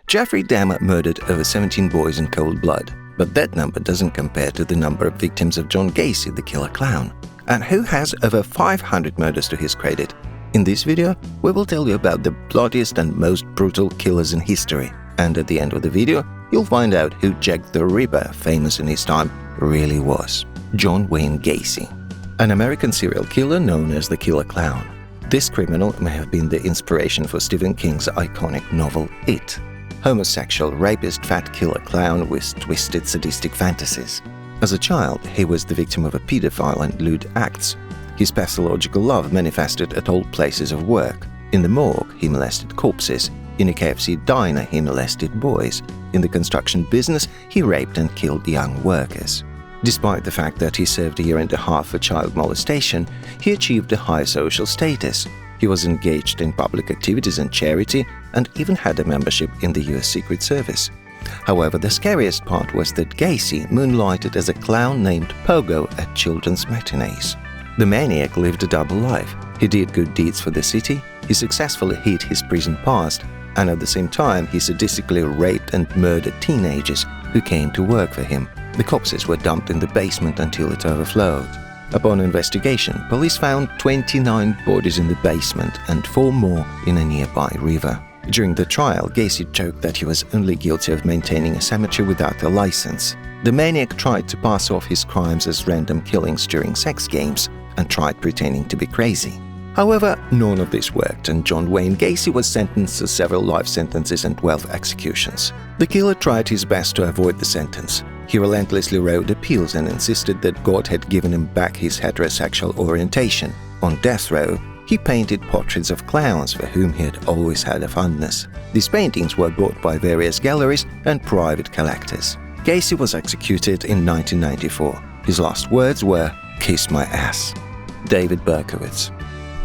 Jeffrey Dahmer murdered over 17 boys in cold blood, but that number doesn't compare to the number of victims of John Gacy, the killer clown, and who has over 500 murders to his credit. In this video, we will tell you about the bloodiest and most brutal killers in history, and at the end of the video, you'll find out who Jack the Ripper, famous in his time, really was. John Wayne Gacy, an American serial killer known as the Killer Clown. This criminal may have been the inspiration for Stephen King's iconic novel It. Homosexual, rapist, fat killer clown with twisted sadistic fantasies. As a child, he was the victim of a pedophile and lewd acts. His pathological love manifested at all places of work. In the morgue, he molested corpses. In a KFC diner, he molested boys. In the construction business, he raped and killed young workers. Despite the fact that he served a year and a half for child molestation, he achieved a high social status. He was engaged in public activities and charity, and even had a membership in the US Secret Service. However, the scariest part was that Gacy moonlighted as a clown named Pogo at children's matinees. The maniac lived a double life. He did good deeds for the city, he successfully hid his prison past, and at the same time he sadistically raped and murdered teenagers who came to work for him. The corpses were dumped in the basement until it overflowed. Upon investigation, police found 29 bodies in the basement and 4 more in a nearby river. During the trial, Gacy joked that he was only guilty of maintaining a cemetery without a license. The maniac tried to pass off his crimes as random killings during sex games and tried pretending to be crazy. However, none of this worked, and John Wayne Gacy was sentenced to several life sentences and 12 executions. The killer tried his best to avoid the sentence. He relentlessly wrote appeals and insisted that God had given him back his heterosexual orientation. On death row, he painted portraits of clowns for whom he had always had a fondness. These paintings were bought by various galleries and private collectors. Gacy was executed in 1994. His last words were, "Kiss my ass." David Berkowitz.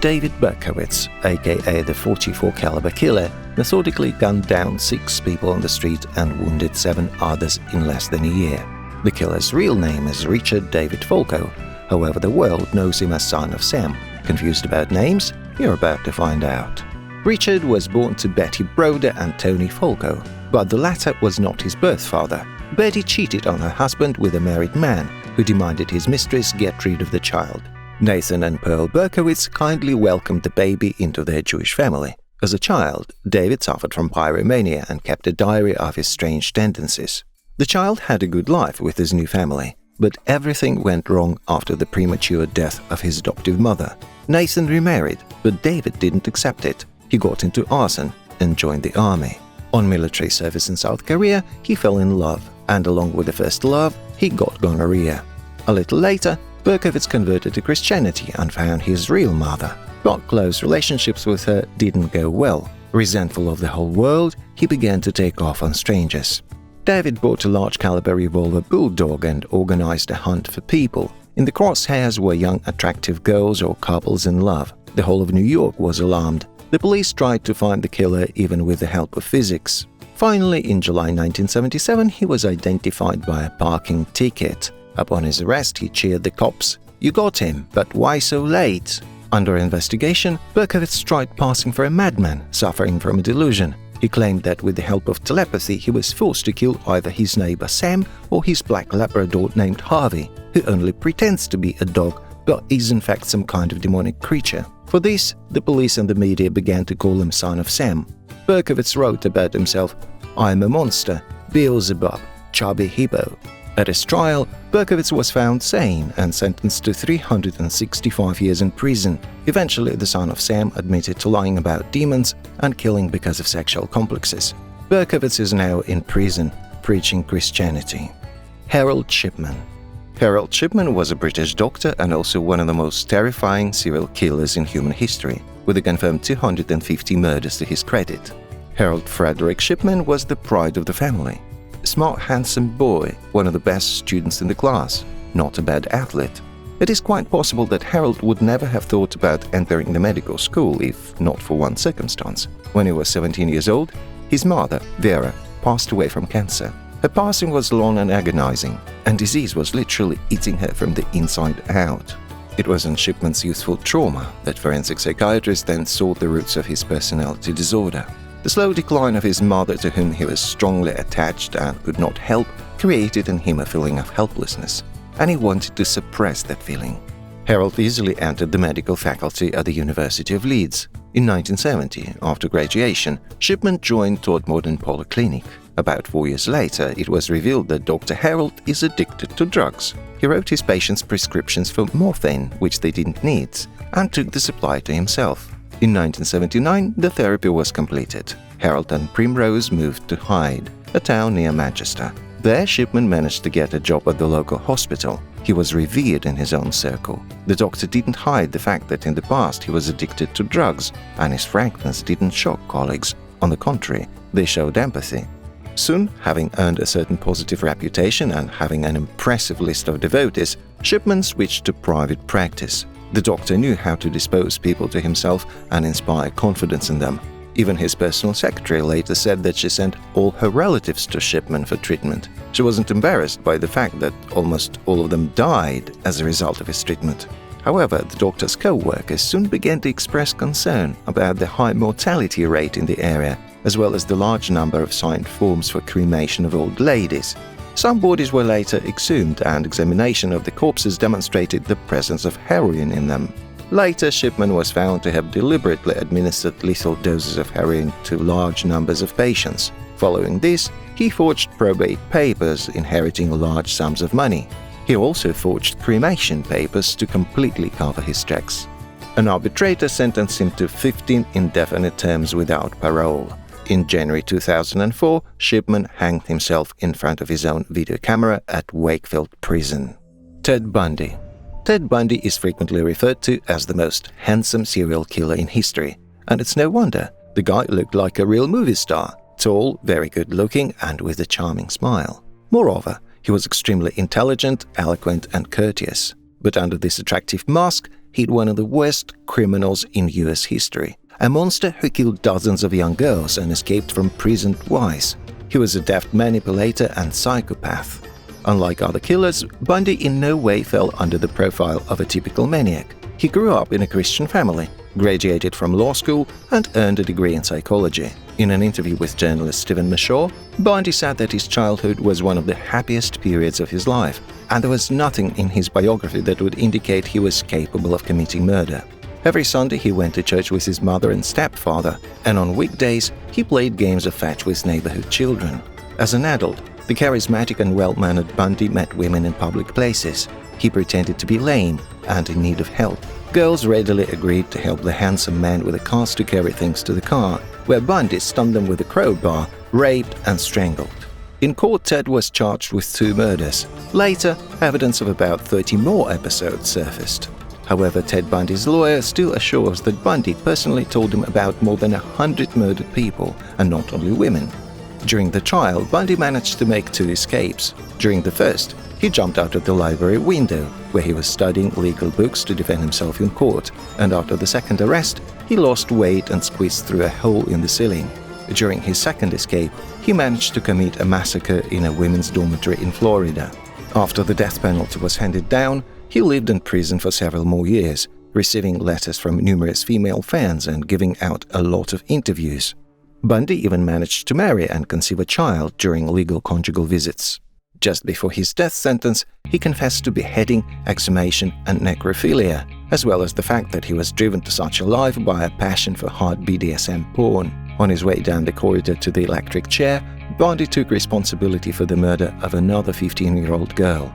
David Berkowitz, aka the 44 caliber killer, methodically gunned down 6 people on the street and wounded 7 others in less than a year. The killer's real name is Richard David Falco. However, the world knows him as Son of Sam. Confused about names? You're about to find out. Richard was born to Betty Broder and Tony Falco, but the latter was not his birth father. Betty cheated on her husband with a married man, who demanded his mistress get rid of the child. Nathan and Pearl Berkowitz kindly welcomed the baby into their Jewish family. As a child, David suffered from pyromania and kept a diary of his strange tendencies. The child had a good life with his new family, but everything went wrong after the premature death of his adoptive mother. Nathan remarried, but David didn't accept it. He got into arson and joined the army. On military service in South Korea, he fell in love, and along with the first love, he got gonorrhea. A little later, Berkowitz converted to Christianity and found his real mother. But close relationships with her didn't go well. Resentful of the whole world, he began to take off on strangers. David bought a large-caliber revolver bulldog and organized a hunt for people. In the crosshairs were young, attractive girls or couples in love. The whole of New York was alarmed. The police tried to find the killer even with the help of physics. Finally, in July 1977, he was identified by a parking ticket. Upon his arrest, he cheered the cops. "You got him, but why so late?" Under investigation, Berkowitz tried passing for a madman, suffering from a delusion. He claimed that with the help of telepathy, he was forced to kill either his neighbor Sam or his black Labrador named Harvey, who only pretends to be a dog but is in fact some kind of demonic creature. For this, the police and the media began to call him Son of Sam. Berkowitz wrote about himself, "I'm a monster, Beelzebub, chubby hippo." At his trial, Berkowitz was found sane and sentenced to 365 years in prison. Eventually, the Son of Sam admitted to lying about demons and killing because of sexual complexes. Berkowitz is now in prison, preaching Christianity. Harold Shipman. Harold Shipman was a British doctor and also one of the most terrifying serial killers in human history, with a confirmed 250 murders to his credit. Harold Frederick Shipman was the pride of the family. Smart, handsome boy, one of the best students in the class, not a bad athlete. It is quite possible that Harold would never have thought about entering the medical school if not for one circumstance. When he was 17 years old, his mother, Vera, passed away from cancer. Her passing was long and agonizing, and disease was literally eating her from the inside out. It was in Shipman's youthful trauma that forensic psychiatrists then sought the roots of his personality disorder. The slow decline of his mother, to whom he was strongly attached and could not help, created in him a feeling of helplessness, and he wanted to suppress that feeling. Harold easily entered the medical faculty at the University of Leeds. In 1970, after graduation, Shipman joined Todmorden Polyclinic. About 4 years later, it was revealed that Dr. Harold is addicted to drugs. He wrote his patients prescriptions for morphine, which they didn't need, and took the supply to himself. In 1979, the therapy was completed. Harold and Primrose moved to Hyde, a town near Manchester. There, Shipman managed to get a job at the local hospital. He was revered in his own circle. The doctor didn't hide the fact that in the past he was addicted to drugs, and his frankness didn't shock colleagues. On the contrary, they showed empathy. Soon, having earned a certain positive reputation and having an impressive list of devotees, Shipman switched to private practice. The doctor knew how to dispose people to himself and inspire confidence in them. Even his personal secretary later said that she sent all her relatives to Shipman for treatment. She wasn't embarrassed by the fact that almost all of them died as a result of his treatment. However, the doctor's co-workers soon began to express concern about the high mortality rate in the area, as well as the large number of signed forms for cremation of old ladies. Some bodies were later exhumed, and examination of the corpses demonstrated the presence of heroin in them. Later, Shipman was found to have deliberately administered lethal doses of heroin to large numbers of patients. Following this, he forged probate papers, inheriting large sums of money. He also forged cremation papers to completely cover his tracks. An arbitrator sentenced him to 15 indefinite terms without parole. In January 2004, Shipman hanged himself in front of his own video camera at Wakefield Prison. Ted Bundy. Ted Bundy is frequently referred to as the most handsome serial killer in history, and it's no wonder. The guy looked like a real movie star, tall, very good-looking, and with a charming smile. Moreover, he was extremely intelligent, eloquent, and courteous. But under this attractive mask, he'd one of the worst criminals in US history. A monster who killed dozens of young girls and escaped from prison twice. He was a deft manipulator and psychopath. Unlike other killers, Bundy in no way fell under the profile of a typical maniac. He grew up in a Christian family, graduated from law school, and earned a degree in psychology. In an interview with journalist Stephen Mashaw, Bundy said that his childhood was one of the happiest periods of his life, and there was nothing in his biography that would indicate he was capable of committing murder. Every Sunday he went to church with his mother and stepfather, and on weekdays he played games of fetch with neighborhood children. As an adult, the charismatic and well-mannered Bundy met women in public places. He pretended to be lame and in need of help. Girls readily agreed to help the handsome man with the cars to carry things to the car, where Bundy stunned them with a crowbar, raped and strangled. In court, Ted was charged with 2 murders. Later, evidence of about 30 more episodes surfaced. However, Ted Bundy's lawyer still assures that Bundy personally told him about more than 100 murdered people, and not only women. During the trial, Bundy managed to make 2 escapes. During the first, he jumped out of the library window, where he was studying legal books to defend himself in court, and after the second arrest, he lost weight and squeezed through a hole in the ceiling. During his second escape, he managed to commit a massacre in a women's dormitory in Florida. After the death penalty was handed down, he lived in prison for several more years, receiving letters from numerous female fans and giving out a lot of interviews. Bundy even managed to marry and conceive a child during legal conjugal visits. Just before his death sentence, he confessed to beheading, exhumation, and necrophilia, as well as the fact that he was driven to such a life by a passion for hard BDSM porn. On his way down the corridor to the electric chair, Bundy took responsibility for the murder of another 15-year-old girl,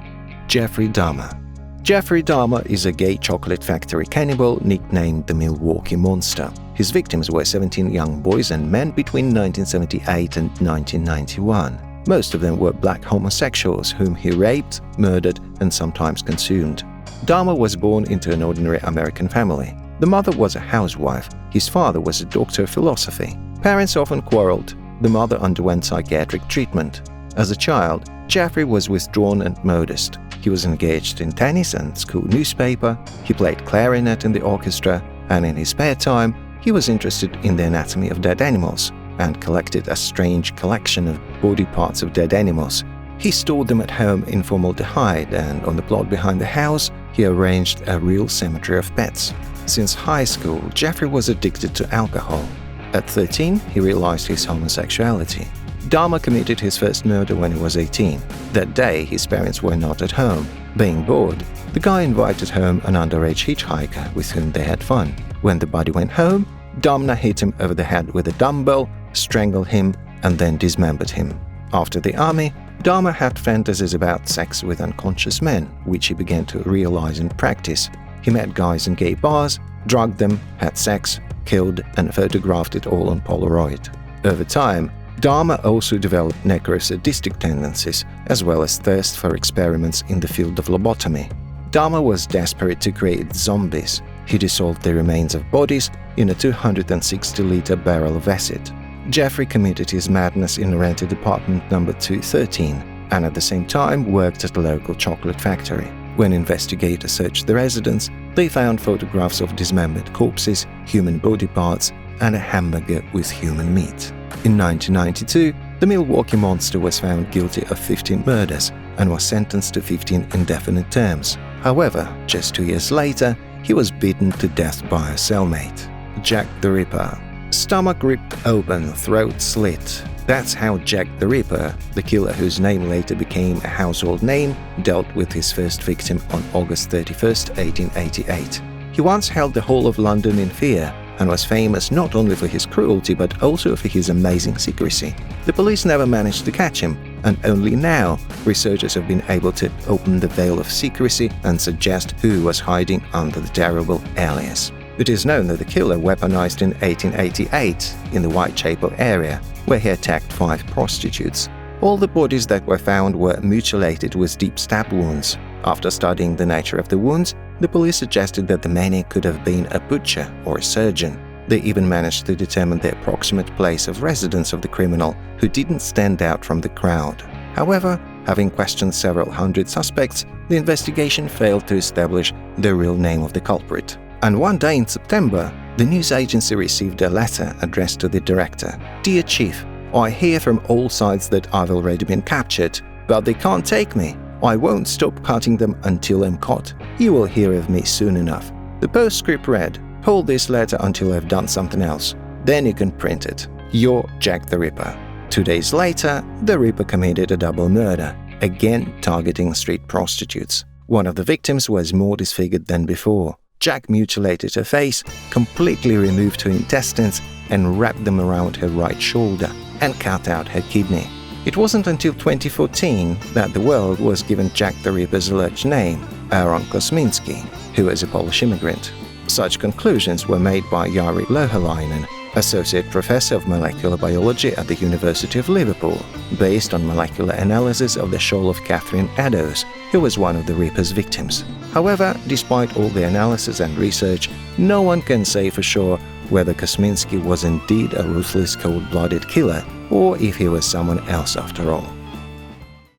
Jeffrey Dahmer. Jeffrey Dahmer is a gay chocolate factory cannibal nicknamed the Milwaukee Monster. His victims were 17 young boys and men between 1978 and 1991. Most of them were black homosexuals whom he raped, murdered, and sometimes consumed. Dahmer was born into an ordinary American family. The mother was a housewife. His father was a doctor of philosophy. Parents often quarreled. The mother underwent psychiatric treatment. As a child, Jeffrey was withdrawn and modest. He was engaged in tennis and school newspaper, he played clarinet in the orchestra, and in his spare time, he was interested in the anatomy of dead animals and collected a strange collection of body parts of dead animals. He stored them at home in formaldehyde, and on the plot behind the house, he arranged a real cemetery of pets. Since high school, Jeffrey was addicted to alcohol. At 13, he realized his homosexuality. Dahmer committed his first murder when he was 18. That day, his parents were not at home. Being bored, the guy invited home an underage hitchhiker with whom they had fun. When the body went home, Dahmer hit him over the head with a dumbbell, strangled him, and then dismembered him. After the army, Dahmer had fantasies about sex with unconscious men, which he began to realize and practice. He met guys in gay bars, drugged them, had sex, killed, and photographed it all on Polaroid. Over time, Dahmer also developed necrosadistic tendencies, as well as thirst for experiments in the field of lobotomy. Dahmer was desperate to create zombies. He dissolved the remains of bodies in a 260-liter barrel of acid. Jeffrey committed his madness in rented apartment number 213 and at the same time worked at a local chocolate factory. When investigators searched the residence, they found photographs of dismembered corpses, human body parts, and a hamburger with human meat. In 1992, the Milwaukee Monster was found guilty of 15 murders and was sentenced to 15 indefinite terms. However, just 2 years later, he was beaten to death by a cellmate. Jack the Ripper. Stomach ripped open, throat slit. That's how Jack the Ripper, the killer whose name later became a household name, dealt with his first victim on August 31, 1888. He once held the whole of London in fear and was famous not only for his cruelty but also for his amazing secrecy. The police never managed to catch him, and only now researchers have been able to open the veil of secrecy and suggest who was hiding under the terrible alias. It is known that the killer weaponized in 1888 in the Whitechapel area, where he attacked 5 prostitutes. All the bodies that were found were mutilated with deep stab wounds. After studying the nature of the wounds, the police suggested that the maniac could have been a butcher or a surgeon. They even managed to determine the approximate place of residence of the criminal, who didn't stand out from the crowd. However, having questioned several hundred suspects, the investigation failed to establish the real name of the culprit. And one day in September, the news agency received a letter addressed to the director. "Dear Chief, I hear from all sides that I've already been captured, but they can't take me. I won't stop cutting them until I'm caught. You will hear of me soon enough." The postscript read, "Hold this letter until I've done something else. Then you can print it. You're Jack the Ripper." 2 days later, the Ripper committed a double murder, again targeting street prostitutes. One of the victims was more disfigured than before. Jack mutilated her face, completely removed her intestines, and wrapped them around her right shoulder, and cut out her kidney. It wasn't until 2014 that the world was given Jack the Ripper's alleged name, Aaron Kosminski, who was a Polish immigrant. Such conclusions were made by Jari Lohelainen, Associate Professor of Molecular Biology at the University of Liverpool, based on molecular analysis of the shoal of Catherine Eddowes, who was one of the Ripper's victims. However, despite all the analysis and research, no one can say for sure whether Kosminski was indeed a ruthless, cold-blooded killer, or if he was someone else after all.